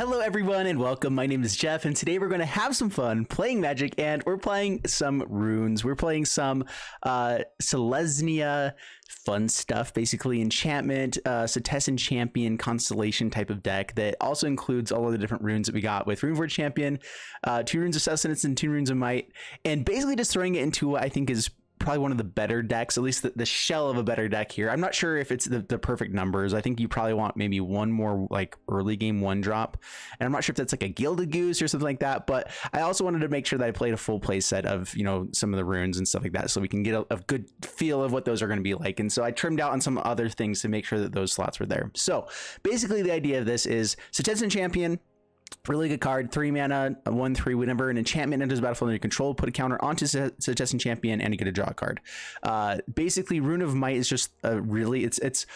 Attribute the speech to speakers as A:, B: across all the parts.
A: Hello everyone and welcome. My name is Jeff and today we're going to have some fun playing Magic and we're playing some runes. We're playing some Selesnya fun stuff, basically enchantment, Cetessan Champion constellation type of deck that also includes all of the different runes that we got with RuneForged Champion, 2 runes of Sustenance and 2 runes of Might, and basically just throwing it into what I think is probably one of the better decks, at least the shell of a better deck here. I'm not sure if it's the perfect numbers. I think you probably want maybe one more like early game 1-drop, and I'm not sure if that's like a Gilded Goose or something like that, but I also wanted to make sure that I played a full play set of, you know, some of the runes and stuff like that, so we can get a good feel of what those are going to be like. And so I trimmed out on some other things to make sure that those slots were there. So basically the idea of this is Cetessan Champion, really good card, 3 mana, 1/3. Whenever an enchantment enters the battlefield under your control, put a counter onto Cetessan Champion and you get a draw card. Basically, Rune of Might is just really, it's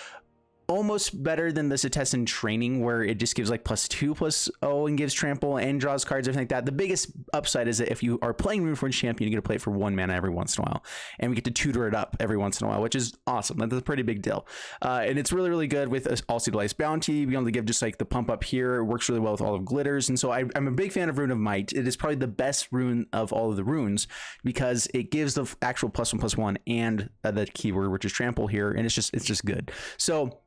A: almost better than the Cetessan Training, where it just gives like +2/+0 and gives trample and draws cards, everything like that. The biggest upside is that if you are playing RuneForged Champion, you get to play it for 1 mana every once in a while, and we get to tutor it up every once in a while, which is awesome. That's a pretty big deal. And it's really, really good with All-Seed Bounty, being able to give just like the pump up here. It works really well with all of Glitters, and so I'm a big fan of Rune of Might. It is probably the best rune of all of the runes because it gives the actual +1/+1 and the keyword, which is trample here, and it's just good. So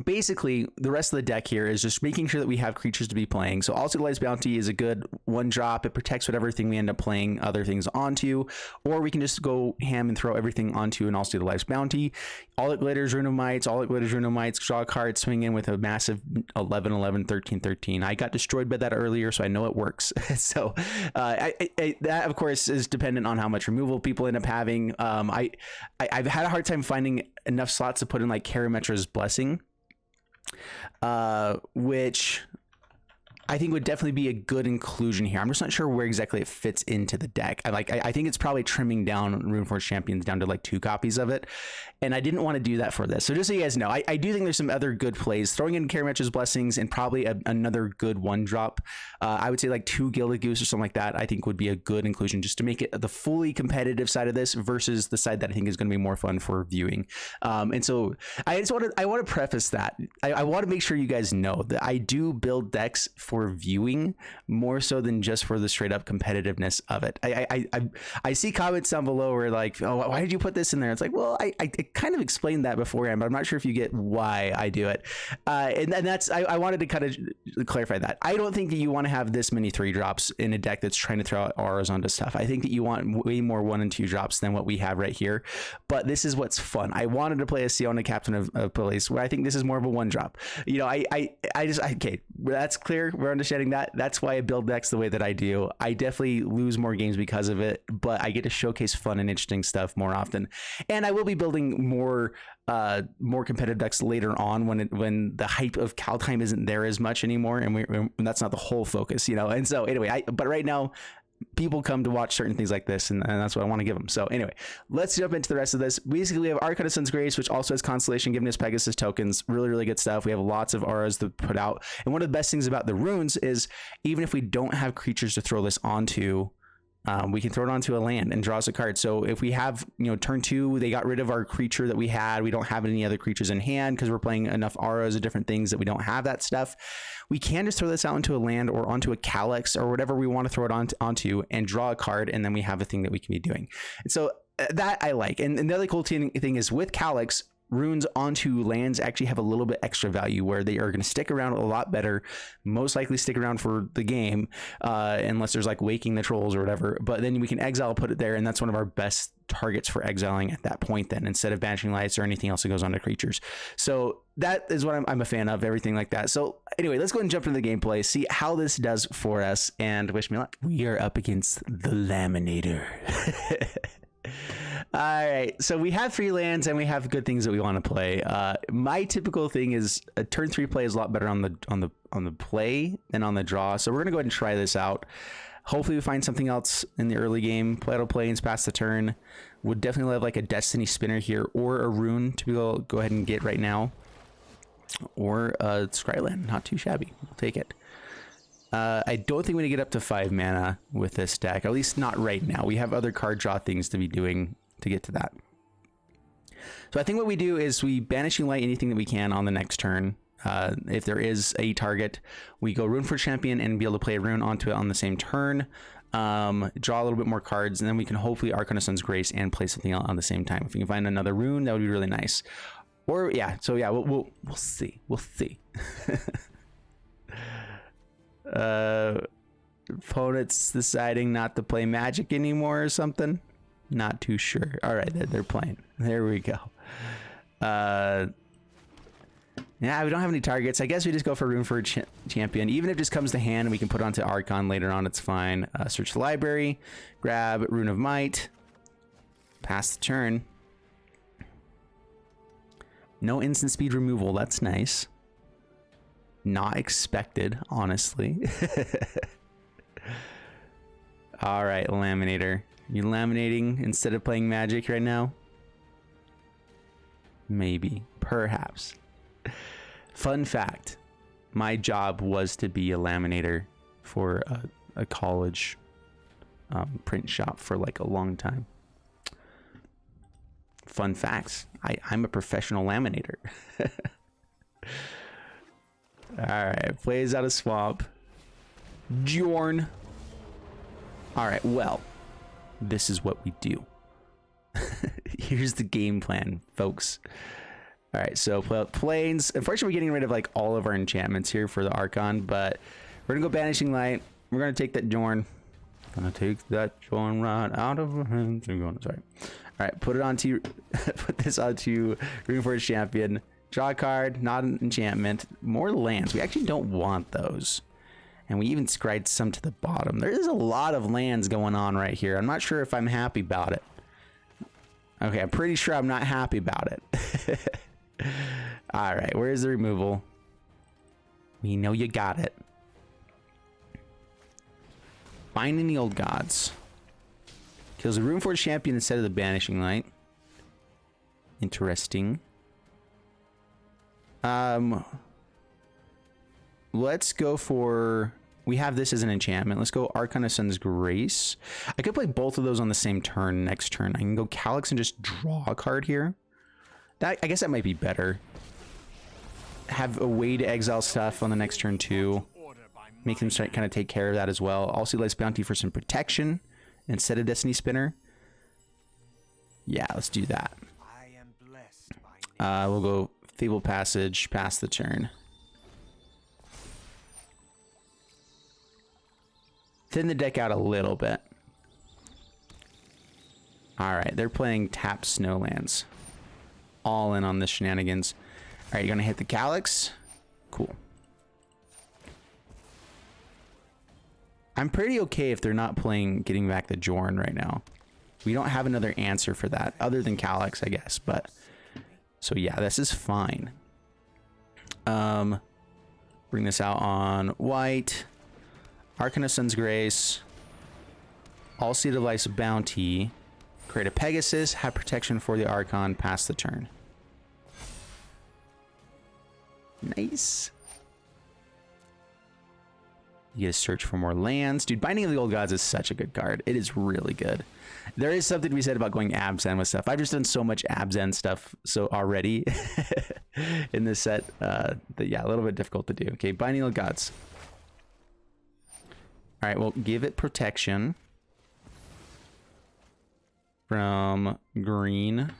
A: basically, the rest of the deck here is just making sure that we have creatures to be playing. So All-Seed Bounty is a good 1-drop. It protects whatever thing we end up playing other things onto, or we can just go ham and throw everything onto an All-Seed Bounty. All it glitters Rune of Mights, all it glitters Rune of Mights, draw a card, swing in with a massive 11/11, 13/13. I got destroyed by that earlier, so I know it works. So that, of course, is dependent on how much removal people end up having. I've had a hard time finding enough slots to put in like Karametra's Blessing, which I think would definitely be a good inclusion here. I'm just not sure where exactly it fits into the deck. I think it's probably trimming down RuneForged Champions down to like 2 copies of it, and I didn't want to do that for this. So just so you guys know, I do think there's some other good plays. Throwing in Karametra's Blessings and probably another good 1-drop. I would say like 2 Gilded Goose or something like that, I think would be a good inclusion just to make it the fully competitive side of this versus the side that I think is going to be more fun for viewing. And so I want to preface that. I want to make sure you guys know that I do build decks for viewing more so than just for the straight up competitiveness of it. I see comments down below where like, oh, why did you put this in there? It's like, well, I kind of explained that beforehand, but I'm not sure if you get why I do it. And that's, I wanted to kind of clarify that. I don't think that you want to have this many 3-drops in a deck that's trying to throw out auras onto stuff. I think that you want way more 1 and 2 drops than what we have right here. But this is what's fun. I wanted to play a Siona Captain of Police, where I think this is more of a 1-drop. You know, okay, that's clear. We're understanding that. That's why I build decks the way that I do. I definitely lose more games because of it, but I get to showcase fun and interesting stuff more often. And I will be building more competitive decks later on when the hype of Kaldheim isn't there as much anymore, and that's not the whole focus, you know. And so anyway, but right now people come to watch certain things like this, and that's what I want to give them. So anyway, let's jump into the rest of this. Basically, we have Arcana Sun's Grace, which also has Constellation, giving us Pegasus tokens. Really, really good stuff. We have lots of auras to put out. And one of the best things about the runes is even if we don't have creatures to throw this onto, we can throw it onto a land and draw us a card. So if we have, you know, turn 2, they got rid of our creature that we had. We don't have any other creatures in hand because we're playing enough auras of different things that we don't have that stuff. We can just throw this out into a land or onto a Calyx or whatever we want to throw it onto and draw a card, and then we have a thing that we can be doing. And so that I like. And the other cool thing is with Calyx, runes onto lands actually have a little bit extra value where they are going to stick around a lot better, most likely stick around for the game, unless there's like Waking the Trolls or whatever. But then we can exile, put it there, and that's one of our best targets for exiling at that point then, instead of Banishing Lights or anything else that goes on to creatures. So that is what I'm a fan of, everything like that. So anyway, let's go and jump into the gameplay, see how this does for us, and wish me luck. We are up against the Laminator. All right, so we have 3 lands and we have good things that we want to play. My typical thing is a turn 3 play is a lot better on the play than on the draw. So we're gonna go ahead and try this out. Hopefully we find something else in the early game. Play planes past the turn. Would definitely have like a Destiny Spinner here or a Rune to be able to go ahead and get right now, or a Scryland. Not too shabby. We'll take it. I don't think we're gonna get up to 5 mana with this deck, at least not right now. We have other card draw things to be doing to get to that. So I think what we do is we Banishing Light anything that we can on the next turn. If there is a target, we go Rune for Champion and be able to play a rune onto it on the same turn. Draw a little bit more cards, and then we can hopefully Arcana Sun's Grace and play something else on the same time. If we can find another rune, that would be really nice. Or yeah, so yeah, we'll see. We'll see. Opponent's deciding not to play Magic anymore or something. Not too sure. All right, they're playing. There we go. Yeah, we don't have any targets. I guess we just go for Rune for Champion. Even if it just comes to hand and we can put it onto Archon later on, it's fine. Search the library, grab Rune of Might, pass the turn. No instant speed removal. That's nice. Not expected, honestly. All right, Laminator. You laminating instead of playing Magic right now? Maybe. Perhaps. Fun fact. My job was to be a laminator for a college print shop for like a long time. Fun facts. I'm a professional laminator. All right. Plays out of Swamp. Jorn. All right. Well, this is what we do. Here's the game plan, folks. All right, so Plains. Unfortunately, we're getting rid of like all of our enchantments here for the Archon, but we're gonna go Banishing Light. We're gonna take that Jorn. Gonna take that Jorn right out of her hands. Sorry. All right, put it onto. Put this onto RUNEFORGED Champion. Draw a card, not an enchantment. More lands. We actually don't want those. And we even scried some to the bottom. There is a lot of lands going on right here. I'm not sure if I'm happy about it. Okay, I'm pretty sure I'm not happy about it. All right, where's the removal? We know you got it. Binding the Old Gods. Kills a RUNEFORGED Champion instead of the Banishing Light. Interesting. Let's go for... We have this as an enchantment. Let's go Arcana Sun's Grace. I could play both of those on the same turn next turn. I can go Calyx and just draw a card here. That, I guess that might be better. Have a way to exile stuff on the next turn too. Make them start kind of take care of that as well. Also, Life's Bounty for some protection instead of Destiny Spinner. Yeah, let's do that. We'll go Fable Passage, pass the turn. Thin the deck out a little bit. All right, they're playing Tap Snowlands. All in on this shenanigans. All right, you're gonna hit the Calyx. Cool. I'm pretty okay if they're not playing getting back the Jorn right now. We don't have another answer for that other than Calyx, I guess. But so yeah, this is fine. Bring this out on white. Arcana Sun's Grace. All Seed of Life's Bounty. Create a Pegasus. Have protection for the Archon. Pass the turn. Nice. You get to search for more lands. Dude, Binding of the Old Gods is such a good card. It is really good. There is something to be said about going Abzan with stuff. I've just done so much Abzan stuff so already in this set that, yeah, a little bit difficult to do. Okay, Binding of the Gods. All right, well, give it protection from green.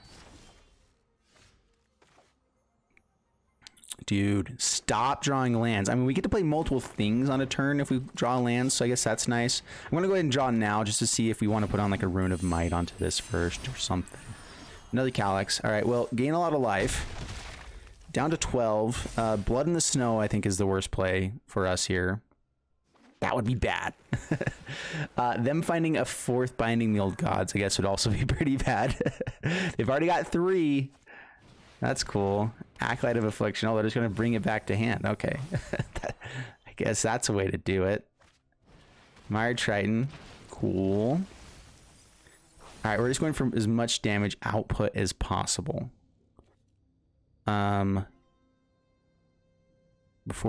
A: Dude, stop drawing lands. I mean, we get to play multiple things on a turn if we draw lands, so I guess that's nice. I'm going to go ahead and draw now just to see if we want to put on like a Rune of Might onto this first or something. Another Calyx. All right, well, gain a lot of life. Down to 12. Blood in the Snow, I think, is the worst play for us here. That would be bad. Them finding a fourth Binding the Old Gods, I guess, would also be pretty bad. They've already got 3. That's cool. Acolyte of Affliction. Oh, they're just going to bring it back to hand. Okay. I guess that's a way to do it. Mired Triton. Cool. All right, we're just going for as much damage output as possible. Before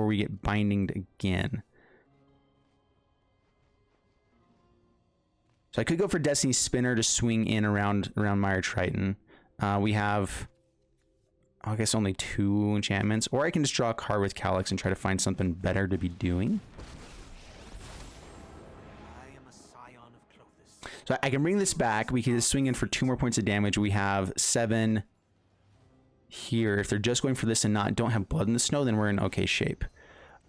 A: we get bindinged again. So I could go for Destiny Spinner to swing in around Mired Triton. We have I guess only 2 enchantments. Or I can just draw a card with Calyx and try to find something better to be doing. So I can bring this back. We can just swing in for 2 more points of damage. We have 7 here. If they're just going for this and don't have blood in the snow, then we're in okay shape.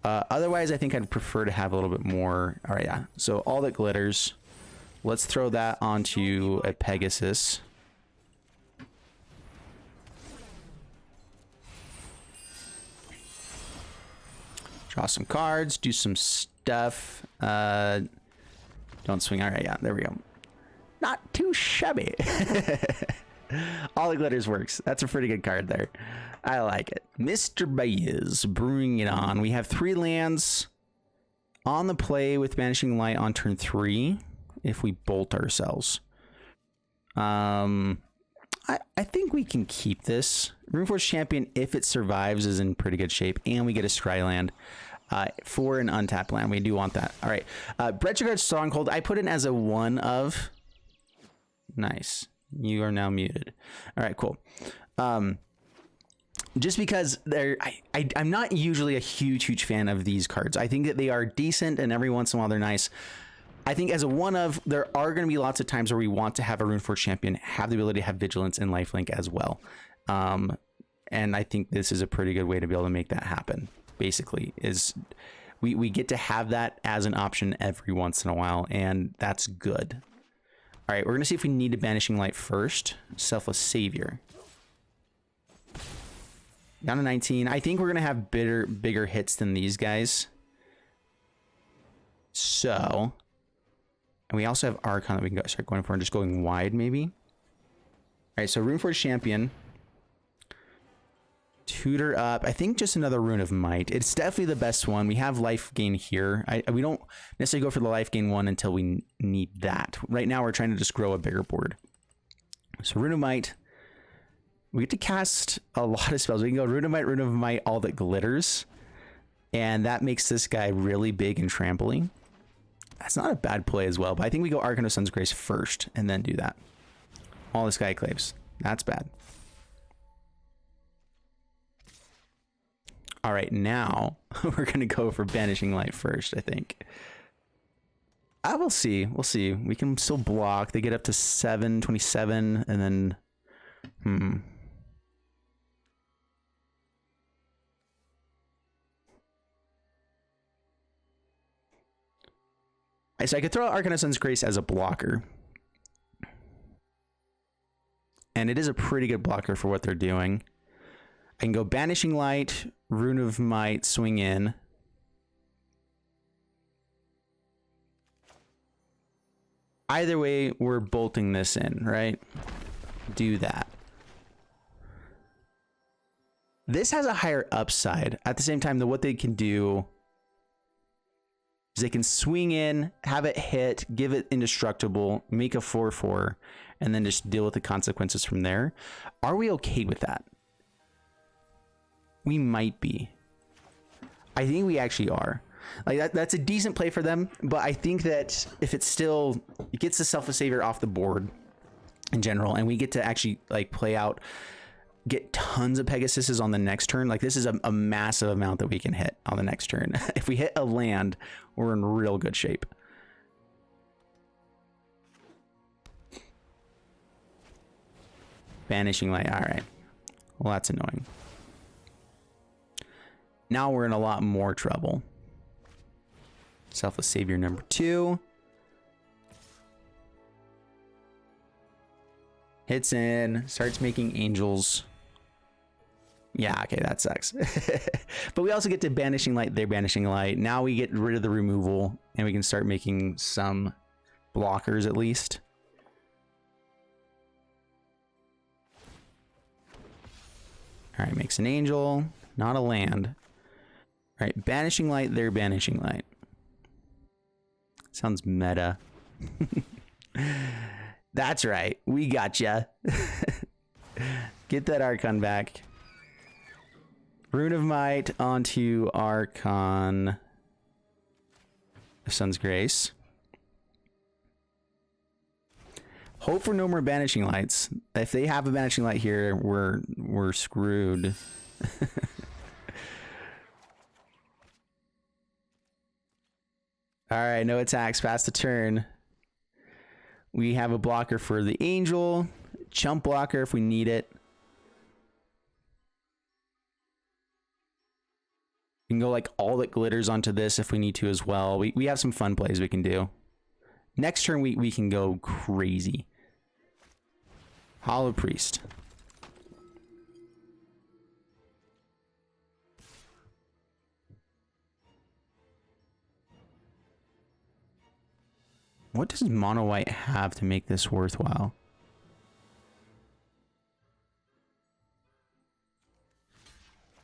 A: Otherwise, I think I'd prefer to have a little bit more. All right, yeah. So all that glitters. Let's throw that onto a Pegasus. Draw some cards, do some stuff. Don't swing. All right, yeah, there we go. Not too shabby. All the glitters works. That's a pretty good card there. I like it. Mr. Baez, bring it on. We have 3 lands on the play with Banishing Light on turn 3 if we bolt ourselves. I think we can keep this. RuneForged Champion, if it survives, is in pretty good shape, and we get a Scry land for an untapped land. We do want that. All right. Bretchagard Stronghold, I put in as a 1 of. Nice. You are now muted. All right, cool. Just because I'm not usually a huge fan of these cards. I think that they are decent, and every once in a while they're nice. I think as a 1 of, there are going to be lots of times where we want to have a RuneForged Champion have the ability to have Vigilance and Lifelink as well. And I think this is a pretty good way to be able to make that happen. Basically, is we get to have that as an option every once in a while, and that's good. All right, we're going to see if we need a Banishing Light first. Selfless Savior. Down to 19. I think we're going to have bigger hits than these guys. So, and we also have Archon that we can start going for and just going wide, maybe. All right, so RuneForged Champion. Tutor up. I think just another Rune of Might. It's definitely the best one. We have life gain here. We don't necessarily go for the life gain one until we need that. Right now, we're trying to just grow a bigger board. So Rune of Might. We get to cast a lot of spells. We can go Rune of Might, all that glitters. And that makes this guy really big and trampling. That's not a bad play as well, but I think we go Archon of Sun's Grace first and then do that. All the Sky Claves. That's bad. All right, now we're going to go for Banishing Light first, I think. We'll see. We'll see. We can still block. They get up to 727, and then... So I could throw out Archon of Sun's Grace as a blocker. And it is a pretty good blocker for what they're doing. I can go Banishing Light, Rune of Might, swing in. Either way, we're bolting this in, right? Do that. This has a higher upside. At the same time, what they can do is they can swing in, have it hit, give it indestructible, make a 4/4, and then just deal with the consequences from there. Are we okay with that? We might be. I think we actually are. Like that's a decent play for them, but I think that if it gets the Selfless Savior off the board in general, and we get to actually like play out, get tons of Pegasuses on the next turn. Like this is a massive amount that we can hit on the next turn. If we hit a land, we're in real good shape. Banishing Light. All right. Well, that's annoying. Now we're in a lot more trouble. Selfless Savior number 2. Hits in, starts making angels. Yeah, okay, that sucks. But we also get to Banishing Light, they're Banishing Light. Now we get rid of the removal, and we can start making some blockers at least. All right, makes an angel, not a land. All right, Banishing Light, they're Banishing Light. Sounds meta. That's right. We gotcha. Get that Archon back. Rune of Might onto Archon of Sun's Grace. Hope for no more banishing lights. If they have a banishing light here, we're screwed. All right, no attacks, pass the turn. We have a blocker for the angel, chump blocker if we need it. We can go like all that glitters onto this if we need to as well. We have some fun plays we can do. Next turn we can go crazy. Hollow Priest. What does mono white have to make this worthwhile?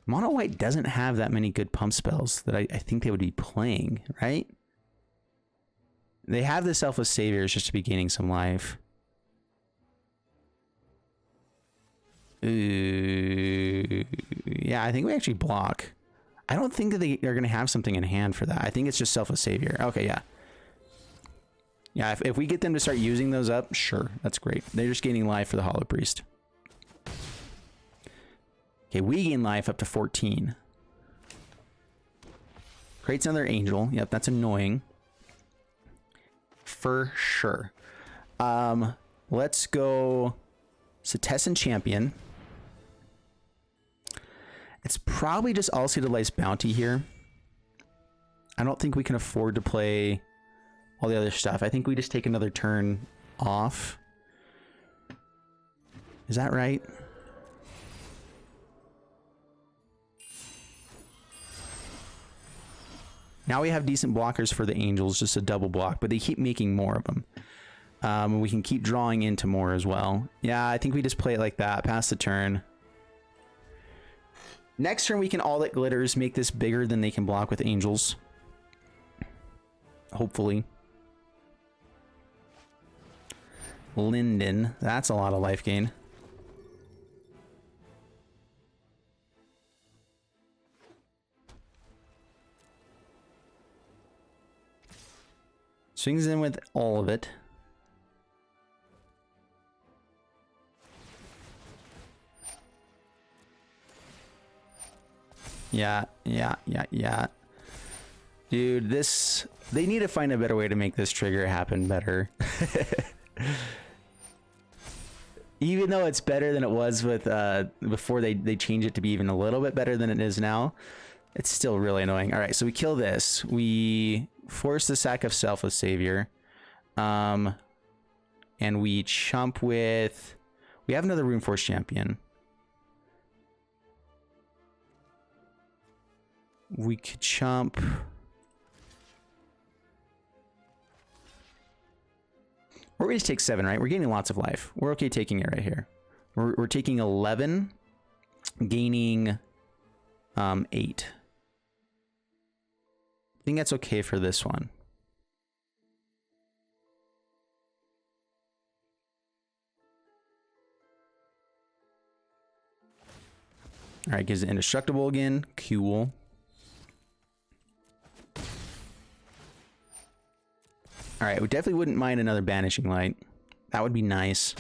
A: Mono white doesn't have that many good pump spells that I think they would be playing, right? They have the Selfless Saviors just to be gaining some life. Ooh, yeah, I think we actually block. I don't think that they are going to have something in hand for that. I think it's just Selfless Savior. Okay, yeah. Yeah, if we get them to start using those up, sure, that's great. They're just gaining life for the Hollow Priest. Okay, we gain life up to 14. Creates another angel. Yep, that's annoying. For sure. Let's go Setessan Champion. It's probably just All-Seated Life's Bounty here. I don't think we can afford to play all the other stuff. I think we just take another turn off. Is that right? Now we have decent blockers for the angels, just a double block, but they keep making more of them. We can keep drawing into more as well. Yeah, I think we just play it like that, pass the turn. Next turn we can All That Glitters, make this bigger than they can block with angels. Hopefully. Linden, that's a lot of life gain. Swings in with all of it. Yeah. Dude, they need to find a better way to make this trigger happen better. Even though it's better than it was with before they changed it to be even a little bit better than it is now, it's still really annoying. All right, so we kill this. We force the sack of Selfless Savior. And we chump with... We have another RuneForged champion. We could chump... Or we just take 7, right? We're gaining lots of life. We're okay taking it right here. We're taking 11, gaining 8. I think that's okay for this one. All right, gives it indestructible again. Cool. All right, we definitely wouldn't mind another Banishing Light. That would be nice.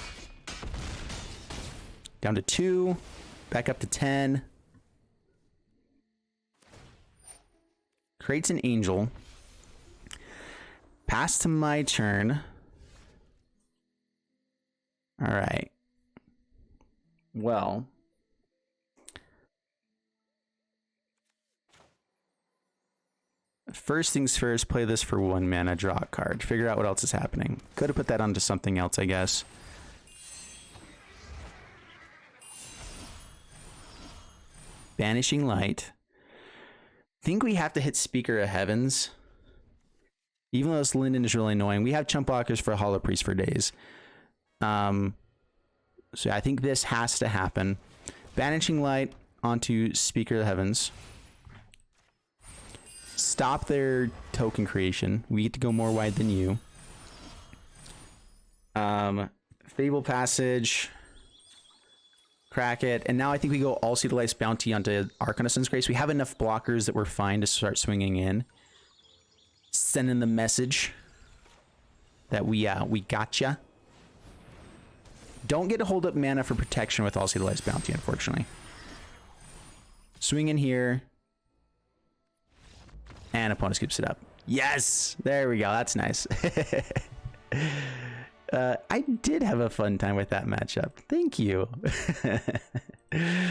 A: Down to 2, back up to 10. Creates an angel. Pass to my turn. All right. Well. First things first, play this for 1 mana, draw a card. Figure out what else is happening. Could have put that onto something else, I guess. Banishing Light. Think we have to hit Speaker of Heavens. Even though this Linden is really annoying. We have chump blockers for Hollow Priest for days. So I think this has to happen. Banishing Light onto Speaker of Heavens. Stop their token creation. We get to go more wide than you. Fable Passage. Crack it. And now I think we go All-Seated Life's Bounty onto Arcana Sun's Grace. We have enough blockers that we're fine to start swinging in. Sending the message that we gotcha. Don't get to hold up mana for protection with All Seed Life's Bounty, unfortunately. Swing in here. And opponent scoops it up. Yes! There we go. That's nice. I did have a fun time with that matchup. Thank you.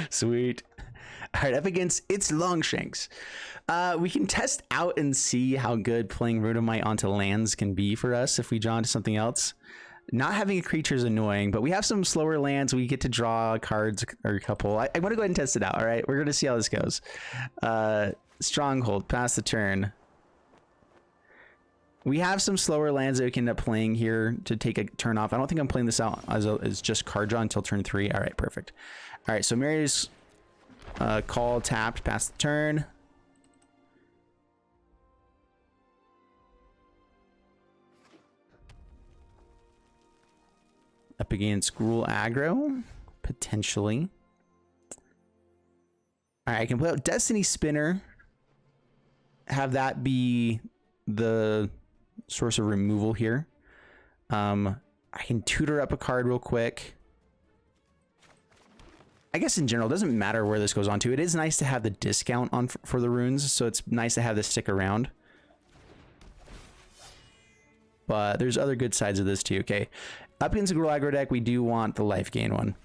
A: Sweet. All right, up against It's Longshanks. We can test out and see how good playing Rudamite onto lands can be for us if we draw into something else. Not having a creature is annoying, but we have some slower lands. We get to draw cards or a couple. I want to go ahead and test it out. All right, we're going to see how this goes. Stronghold, pass the turn. We have some slower lands that we can end up playing here to take a turn off. I don't think I'm playing this out as just card draw until turn 3. All right, perfect. All right, so Mary's call tapped, pass the turn. Up against Gruel aggro, potentially. All right, I can play out Destiny Spinner. Have that be the source of removal here. I can tutor up a card real quick. I guess in general, it doesn't matter where this goes on to. It is nice to have the discount on for the runes, so it's nice to have this stick around. But there's other good sides of this too. Okay, up against the Gruel aggro deck, we do want the life gain one.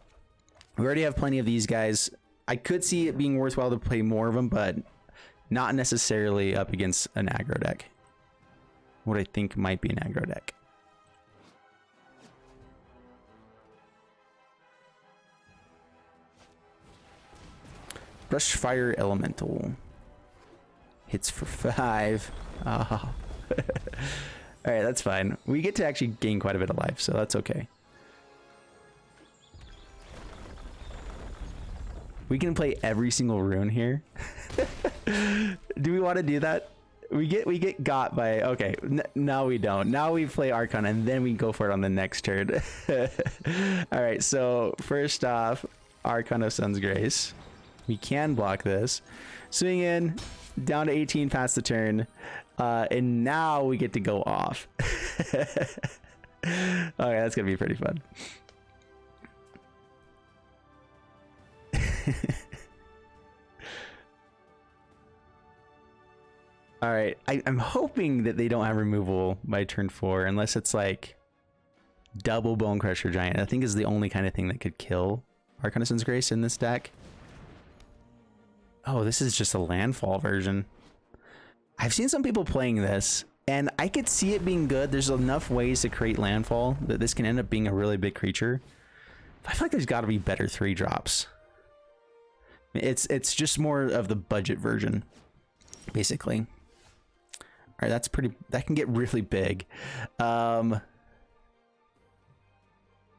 A: We already have plenty of these guys. I could see it being worthwhile to play more of them, but not necessarily up against an aggro deck. What I think might be an aggro deck. Brush Fire Elemental. Hits for 5. Oh. All right, that's fine. We get to actually gain quite a bit of life, so that's okay. We can play every single rune here. Do we want to do that? We get got by, okay, now we don't. Now we play Archon and then we go for it on the next turn. All right, so first off, Archon of Sun's Grace. We can block this. Swing in, down to 18 past the turn. And now we get to go off. Okay, that's gonna be pretty fun. All right, I'm hoping that they don't have removal by turn 4, unless it's like double Bone Crusher Giant. I think is the only kind of thing that could kill Archon of Sun's Grace in this deck. Oh, this is just a landfall version. I've seen some people playing this, and I could see it being good. There's enough ways to create landfall that this can end up being a really big creature. I feel like there's got to be better 3-drops. It's just more of the budget version, basically. All right, that's pretty. That can get really big. All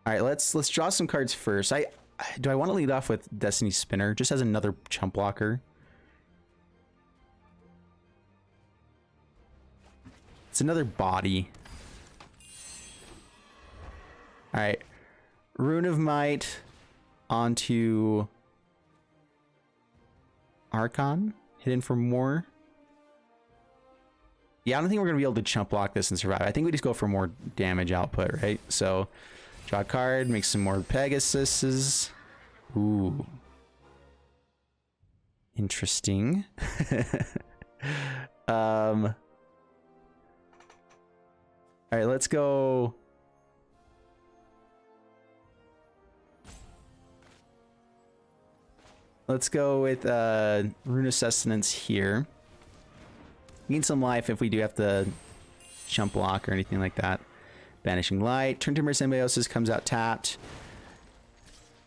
A: right, let's draw some cards first. Do I want to lead off with Destiny Spinner? Just as another chump blocker. It's another body. All right, Rune of Might onto Archon, hidden for more. Yeah, I don't think we're gonna be able to chump block this and survive. I think we just go for more damage output, right? So draw a card, make some more Pegasuses. Ooh, interesting. All right, let's go. Let's go with Rune of Sustenance here. Gain some life if we do have to chump block or anything like that. Banishing Light. Turn Timber Symbiosis comes out tapped.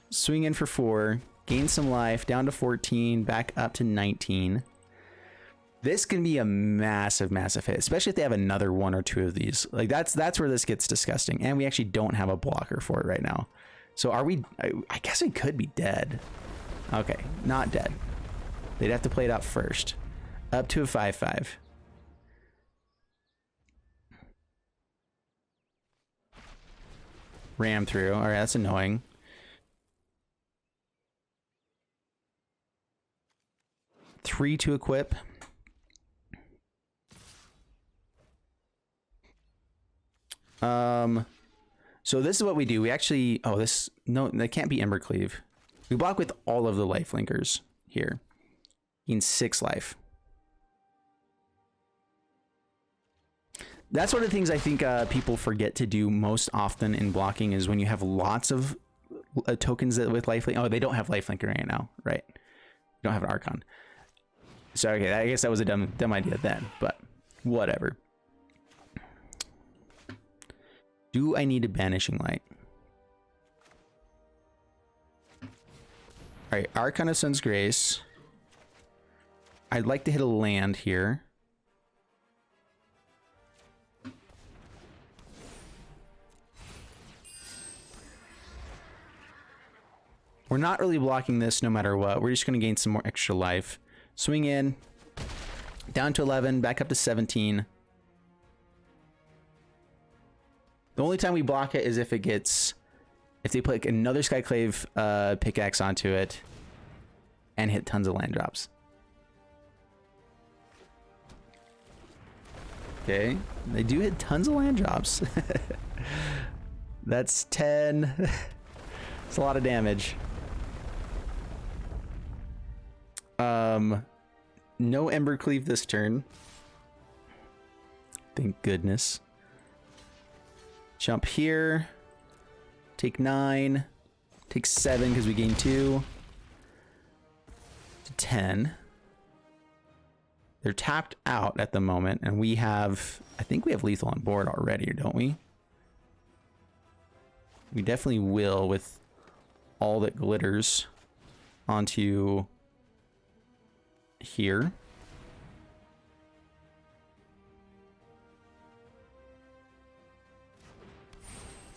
A: Swing in for 4. Gain some life. Down to 14. Back up to 19. This can be a massive, massive hit, especially if they have another 1 or 2 of these. Like that's where this gets disgusting. And we actually don't have a blocker for it right now. So are we? I guess we could be dead. Okay, not dead. They'd have to play it out first. Up to a 5/5. Ram through. All right, that's annoying. Three to equip. So So this is what we do. We actually, oh, this, no, that can't be Embercleave. We block with all of the life linkers here. Gain 6 life. That's one of the things I think people forget to do most often in blocking is when you have lots of tokens that with lifelink. Oh, they don't have lifelink right now, right? Don't have an Archon. So okay, I guess that was a dumb idea then, but whatever. Do I need a Banishing Light? All right, Archon of Sun's Grace. I'd like to hit a land here. We're not really blocking this no matter what. We're just going to gain some more extra life. Swing in. Down to 11. Back up to 17. The only time we block it is if it gets... If they put another Skyclave pickaxe onto it. And hit tons of land drops. Okay. They do hit tons of land drops. That's 10. It's a lot of damage. No Embercleave this turn. Thank goodness. Jump here. Take 9. Take 7 because we gain 2. To 10. They're tapped out at the moment, and we have... I think we have lethal on board already, don't we? We definitely will with all that glitters onto... here.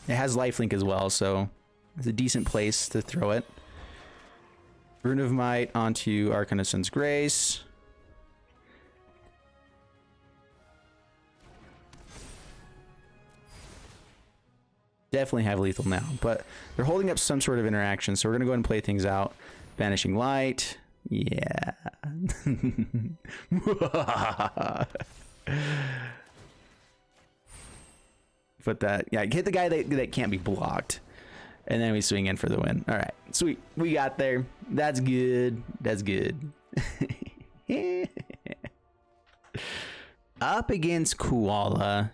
A: It has lifelink as well, so it's a decent place to throw it. Rune of Might onto Archon of Sun's Grace. Definitely have lethal now, but they're holding up some sort of interaction, so we're gonna go ahead and play things out. Banishing Light. Yeah. Put that, yeah, hit the guy that can't be blocked. And then we swing in for the win. All right, sweet. We got there. That's good. That's good. Up against Koala.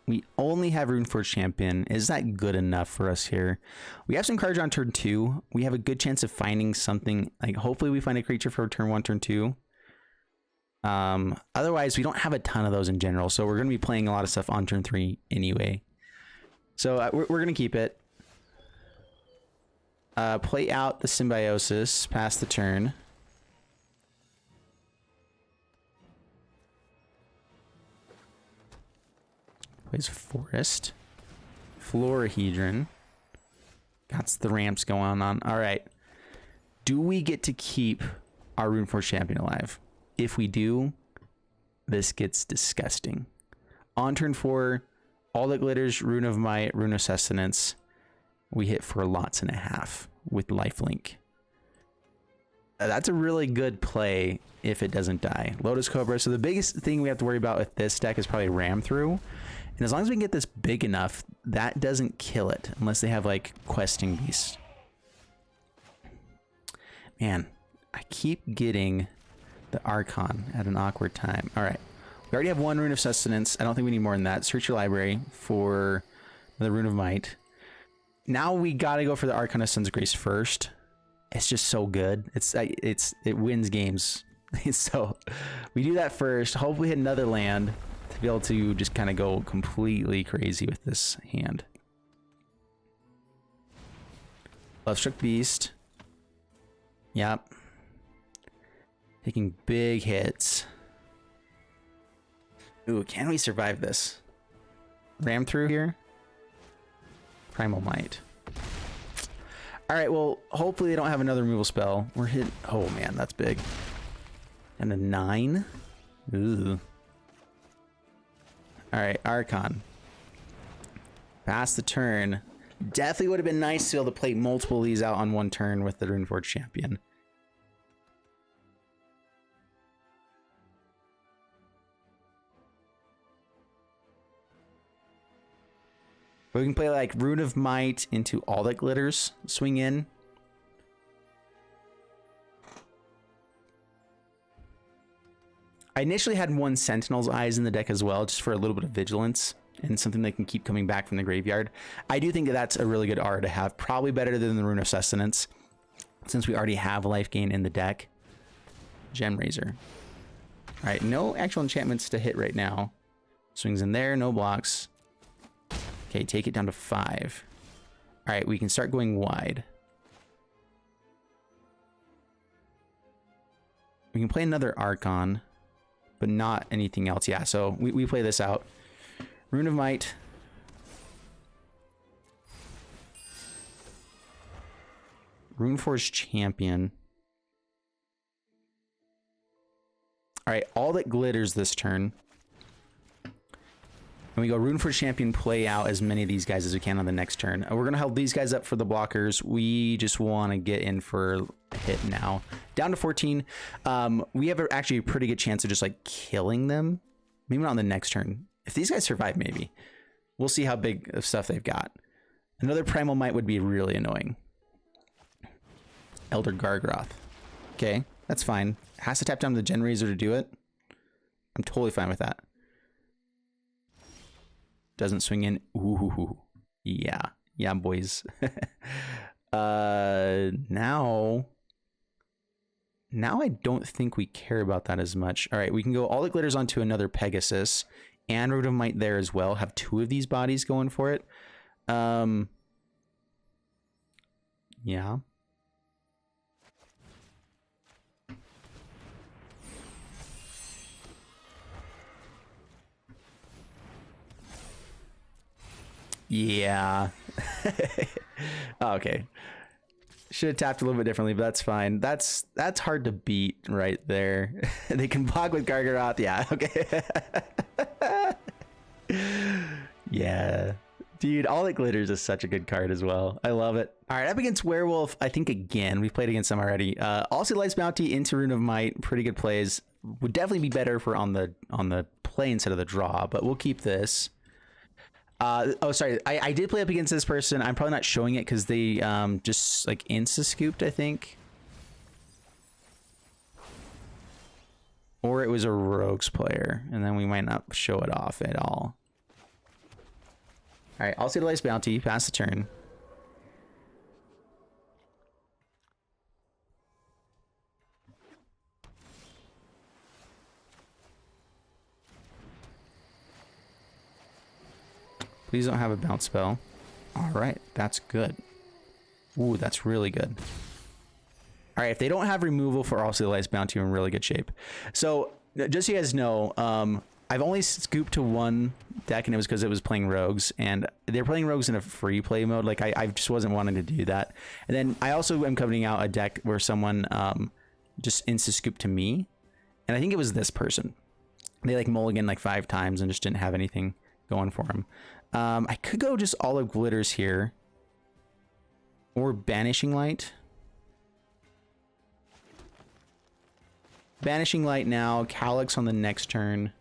A: We only have RuneForged Champion. Is that good enough for us here? We have some cards on turn 2. We have a good chance of finding something. Like, hopefully we find a creature for turn 1, turn 2. Otherwise, we don't have a ton of those in general. So we're going to be playing a lot of stuff on turn 3 anyway. So we're going to keep it. Play out the Symbiosis past the turn. Plays Forest. Florahedron. Got the ramps going on. All right. Do we get to keep our RuneForged Champion alive? If we do, this gets disgusting. On turn 4, all that glitters, Rune of Might, Rune of Sustenance. We hit for lots and a half with lifelink. That's a really good play if it doesn't die. Lotus Cobra. So the biggest thing we have to worry about with this deck is probably Ram Through. And as long as we can get this big enough, that doesn't kill it. Unless they have like Questing Beast. Man, I keep getting the Archon at an awkward time. All right. We already have 1 Rune of Sustenance. I don't think we need more than that. Search your library for the Rune of Might. Now we got to go for the Archon of Sun's Grace first. It's just so good. It wins games. So we do that first. Hopefully hit another land to be able to just kind of go completely crazy with this hand. Lovestruck Beast. Yep. Taking big hits. Ooh, can we survive this? Ram through here? Primal Might. Alright, well, hopefully they don't have another removal spell. We're hit. Oh man, that's big. And a 9? Ooh. Alright, Archon. Pass the turn. Definitely would have been nice to be able to play multiple of these out on one turn with the RuneForged Champion. But we can play like Rune of Might into All That Glitters, swing in. I initially had one Sentinel's Eyes in the deck as well, just for a little bit of vigilance and something that can keep coming back from the graveyard. I do think that that's a really good R to have, probably better than the Rune of Sustenance, since we already have life gain in the deck. Gem Razor. All right, no actual enchantments to hit right now. Swings in there, no blocks. Okay, take it down to 5. All right, we can start going wide. We can play another Archon, but not anything else. Yeah, so we play this out. Rune of Might. RUNEFORGED Champion. All right, All That Glitters this turn. And we go RUNEFORGED Champion, play out as many of these guys as we can on the next turn. We're going to help these guys up for the blockers. We just want to get in for a hit now. Down to 14. We have actually a pretty good chance of just like killing them. Maybe not on the next turn. If these guys survive, maybe. We'll see how big of stuff they've got. Another Primal Might would be really annoying. Elder Gargroth. Okay, that's fine. Has to tap down the Gen Razor to do it. I'm totally fine with that. Doesn't swing in. Ooh, yeah, yeah, boys. Now I don't think we care about that as much. All right, we can go All That Glitters onto another Pegasus, and Rune of Might there as well. Have 2 of these bodies going for it. Yeah. Yeah. Okay. Should have tapped a little bit differently, but that's fine. That's hard to beat right there. They can block with Gargaroth. Yeah. Okay. Yeah. Dude, All That Glitters is such a good card as well. I love it. All right, up against Werewolf, I think again. We've played against them already. Also Life's Bounty into Rune of Might. Pretty good plays. Would definitely be better for on the play instead of the draw, but we'll keep this. Oh, sorry. I did play up against this person. I'm probably not showing it because they just like insta-scooped, I think. Or it was a Rogues player, and then we might not show it off at all. All right, I'll see the Life's Bounty, pass the turn. Please don't have a bounce spell. All right, that's good. Ooh, that's really good. All right, if they don't have removal for also the Life's Bounty, we're in really good shape. So just so you guys know, I've only scooped to one deck, and it was because it was playing Rogues, and they're playing Rogues in a free play mode. Like I just wasn't wanting to do that. And then I also am coming out a deck where someone just insta-scooped to me, and I think it was this person. They like mulligan like 5 times and just didn't have anything going for them. I could go just All of Glitters here, or Banishing Light. Banishing Light now, Calyx on the next turn.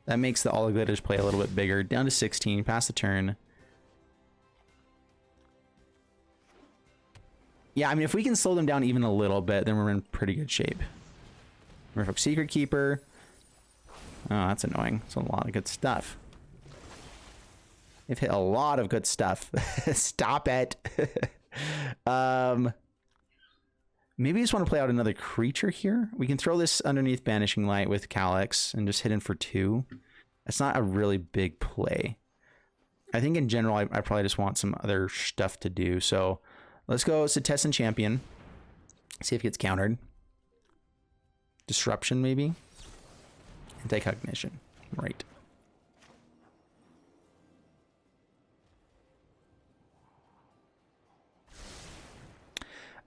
A: That makes the All of Glitters play a little bit bigger. Down to 16, pass the turn. Yeah, I mean, if we can slow them down even a little bit, then we're in pretty good shape. Merfolk Secret Keeper. Oh, that's annoying. It's a lot of good stuff. They've hit a lot of good stuff. Stop it. Maybe I just want to play out another creature here. We can throw this underneath Banishing Light with Calyx and just hit in for 2. That's not a really big play. I think in general, I probably just want some other stuff to do. So let's go Setessan Champion. See if it gets countered. Disruption, maybe? Anti-cognition. Right.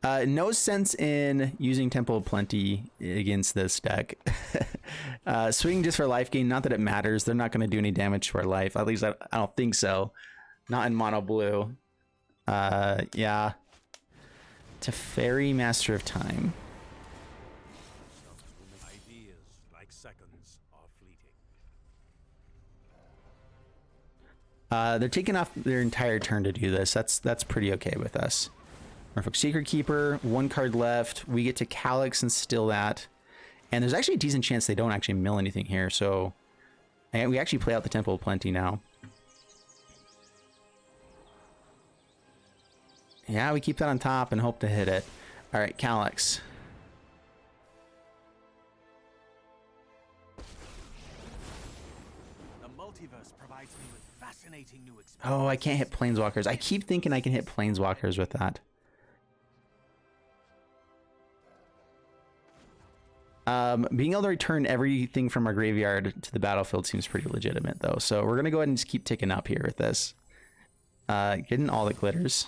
A: No sense in using Temple of Plenty against this deck. Swing just for life gain. Not that it matters. They're not going to do any damage to our life. At least I don't think so. Not in mono blue. Yeah. Teferi, Master of Time.
B: Ideas like seconds are fleeting.
A: They're taking off their entire turn to do this. That's pretty okay with us. Merfolk Secret Keeper, 1 card left. We get to Calyx and steal that. And there's actually a decent chance they don't actually mill anything here. So and we actually play out the Temple of Plenty now. Yeah, we keep that on top and hope to hit it. All right, Calyx.
B: The multiverse provides me with fascinating new experiences.
A: Oh, I can't hit Planeswalkers. I keep thinking I can hit Planeswalkers with that. Being able to return everything from our graveyard to the battlefield seems pretty legitimate, though. So we're going to go ahead and just keep ticking up here with this. Getting all the glitters.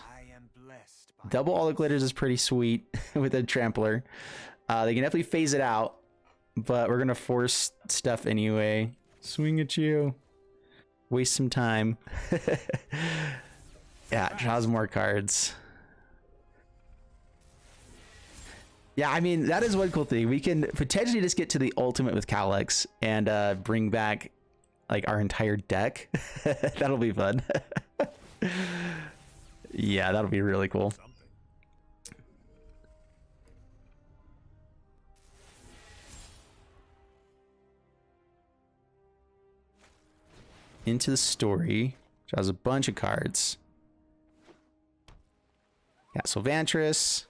A: Double all the glitters is pretty sweet with a trampler. They can definitely phase it out, but we're going to force stuff anyway. Swing at you. Waste some time. Yeah, draws more cards. Yeah, I mean, that is one cool thing. We can potentially just get to the ultimate with Calyx and bring back like our entire deck. That'll be fun. Yeah, that'll be really cool. Into the Story, which has a bunch of cards. Castle Vantress.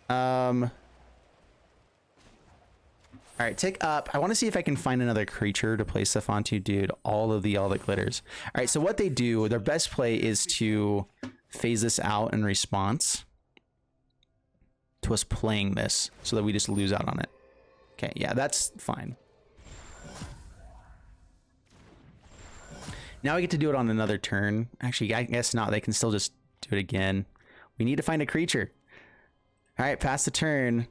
A: All right, tick up. I want to see if I can find another creature to play stuff onto, dude. All the glitters. All right, so what they do, their best play is to phase this out in response to us playing this so that we just lose out on it. Okay, yeah, that's fine. Now we get to do it on another turn. Actually, I guess not. They can still just do it again. We need to find a creature. All right, pass the turn.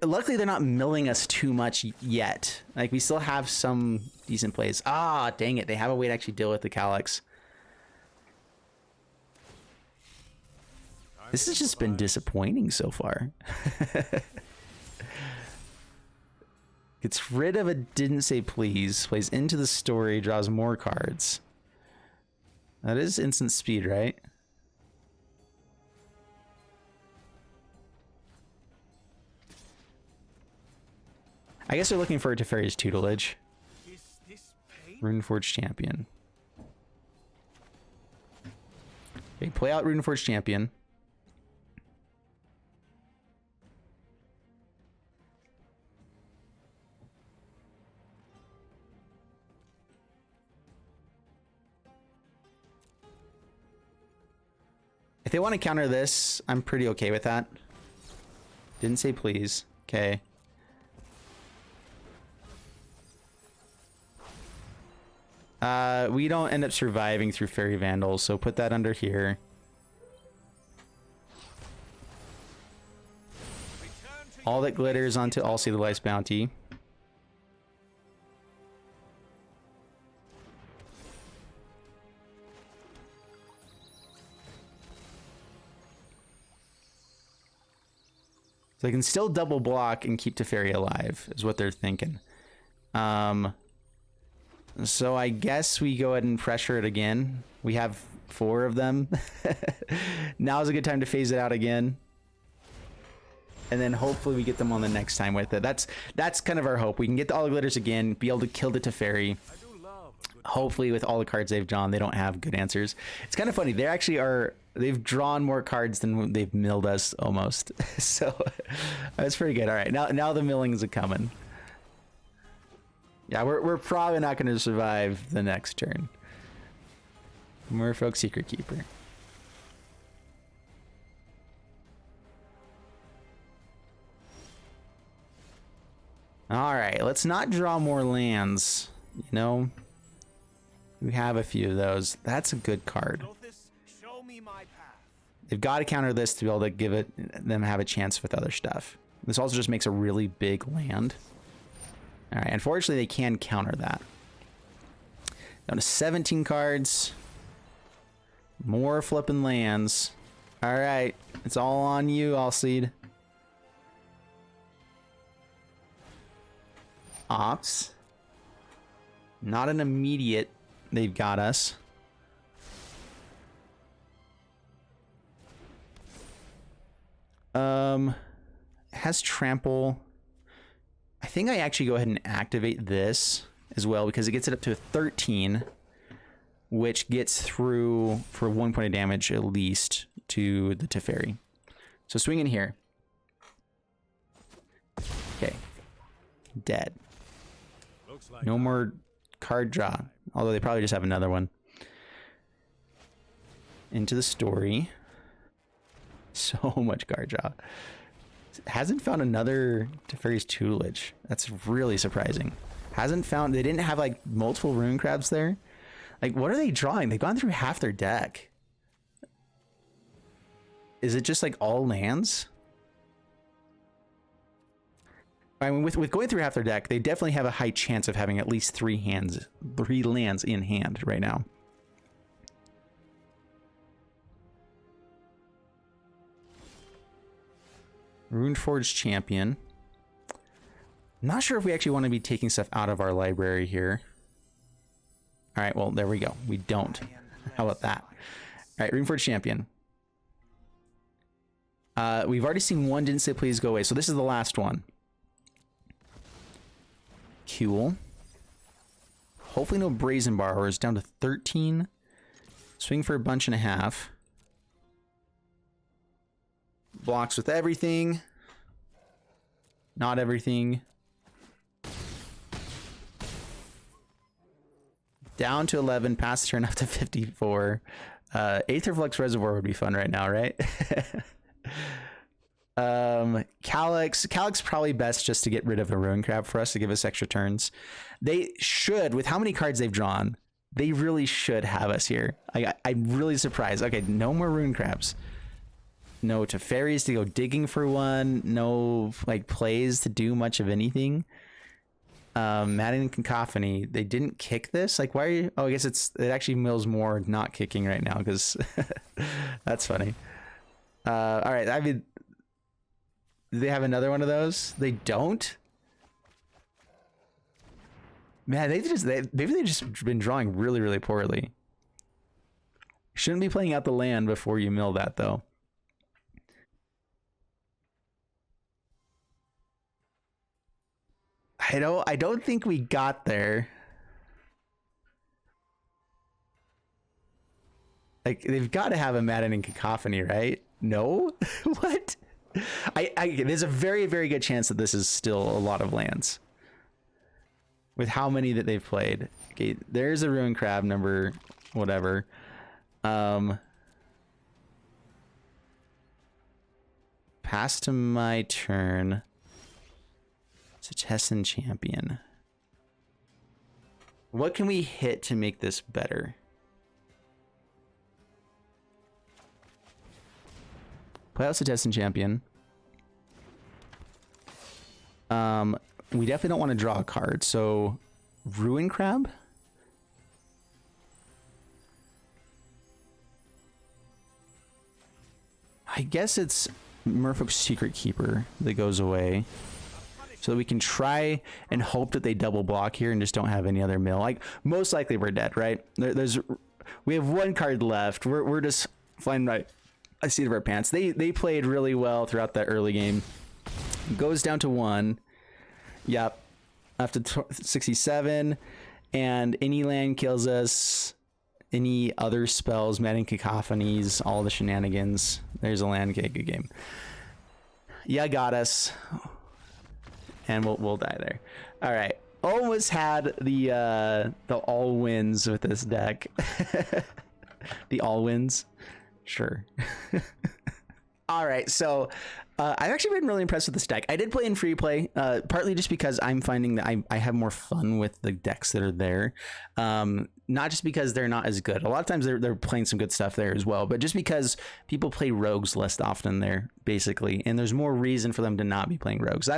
A: Luckily they're not milling us too much yet. Like, we still have some decent plays. Ah, dang it. They have a way to actually deal with the Calyx. This has just been disappointing so far. Gets rid of a didn't say please. Plays into the Story. Draws more cards. That is instant speed, right? I guess they're looking for a Teferi's tutelage. RUNEFORGED Champion. Okay, play out RUNEFORGED Champion. If they want to counter this, I'm pretty okay with that. Didn't say please. Okay. We don't end up surviving through Fairy Vandals, so put that under here. All that glitters onto All See the Light's Bounty. So they can still double block and keep Teferi alive, is what they're thinking. So I guess we go ahead and pressure it again. We have 4 of them. Now's a good time to phase it out again. And then hopefully we get them on the next time with it. That's kind of our hope. We can get all the glitters again, be able to kill the Teferi. Hopefully with all the cards they've drawn, they don't have good answers. It's kind of funny. They actually are, they've drawn more cards than they've milled us almost. So that's pretty good. All right, now the millings are coming. Yeah, we're probably not going to survive the next turn. Merfolk Secret Keeper. All right, let's not draw more lands. You know, we have a few of those. That's a good card. They've got to counter this to be able to give them have a chance with other stuff. This also just makes a really big land. All right, unfortunately, they can counter that. Down to 17 cards. More flipping lands. All right, it's all on you, Allseed. ops. Not an immediate. They've got us. Has trample. I think I actually go ahead and activate this as well because it gets it up to a 13, which gets through for 1 point of damage at least to the Teferi. So swing in here. Okay. Dead. No more card draw. Although they probably just have another one. Into the story. So much card draw. Hasn't found another Teferi's Tutelage. That's really surprising. Hasn't found... They didn't have like multiple rune crabs there. Like, what are they drawing? They've gone through half their deck. Is it just like all lands? I mean, with going through half their deck, they definitely have a high chance of having at least three lands in hand right now. RUNEFORGED champion. Not sure if we actually want to be taking stuff out of our library here. All right, well, there we go. We don't. How about that? All right, RUNEFORGED champion. We've already seen one didn't say please go away, so this is the last one. Cool. Hopefully no Brazen Borrowers. Down to 13. Swing for a bunch and a half. Blocks with everything. Not everything. Down to 11. Pass turn up to 54. Aetherflux Reservoir would be fun right now, right? Calyx probably best just to get rid of a Ruin Crab for us to give us extra turns. They should, with how many cards they've drawn, they really should have us here. I'm really surprised. Okay, no more Ruin Crabs. No Teferis to go digging for one. No like plays to do much of anything. Madden Cacophony. They didn't kick this. Like, why are you? Oh, I guess it actually mills more not kicking right now because that's funny. All right. I mean, do they have another one of those? They don't. Man, maybe they've just been drawing really, really poorly. Shouldn't be playing out the land before you mill that though. I don't think we got there. Like, they've got to have a Madden and Cacophony, right? No? What? There's a very, very good chance that this is still a lot of lands. With how many that they've played. Okay, there's a Ruin Crab number, whatever. Pass to my turn. Sutessan champion. What can we hit to make this better? Play out Sutessan champion. We definitely don't want to draw a card, so Ruin Crab. I guess it's Merfolk's Secret Keeper that goes away. So that we can try and hope that they double block here and just don't have any other mill. Like, most likely we're dead, right? We have one card left. We're just flying right a seat of our pants. They played really well throughout that early game. Goes down to 1. Yep. After 67. And any land kills us. Any other spells, Madden Cacophonies, all the shenanigans. There's a land gig. Good game. Yeah, got us. And we'll die there. All right. Almost had the all wins with this deck. The all wins. Sure. All right. So I've actually been really impressed with this deck. I did play in free play, partly just because I'm finding that I have more fun with the decks that are there. Not just because they're not as good. A lot of times they're playing some good stuff there as well, but just because people play rogues less often there, basically, and there's more reason for them to not be playing rogues.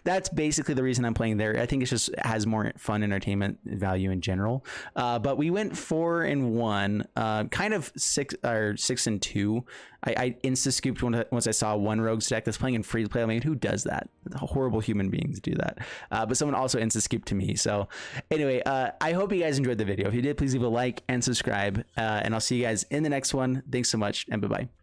A: That's basically the reason I'm playing there. I think it's just has more fun entertainment value in general. But we went 4-1, kind of 6 or 6-2. I insta scooped once I saw one rogues deck deck that's playing in free play. I mean, who does that? Horrible human beings do that. But someone also insta-skipped to me. So anyway, I hope you guys enjoyed the video. If you did, please leave a like and subscribe. And I'll see you guys in the next one. Thanks so much, and bye-bye.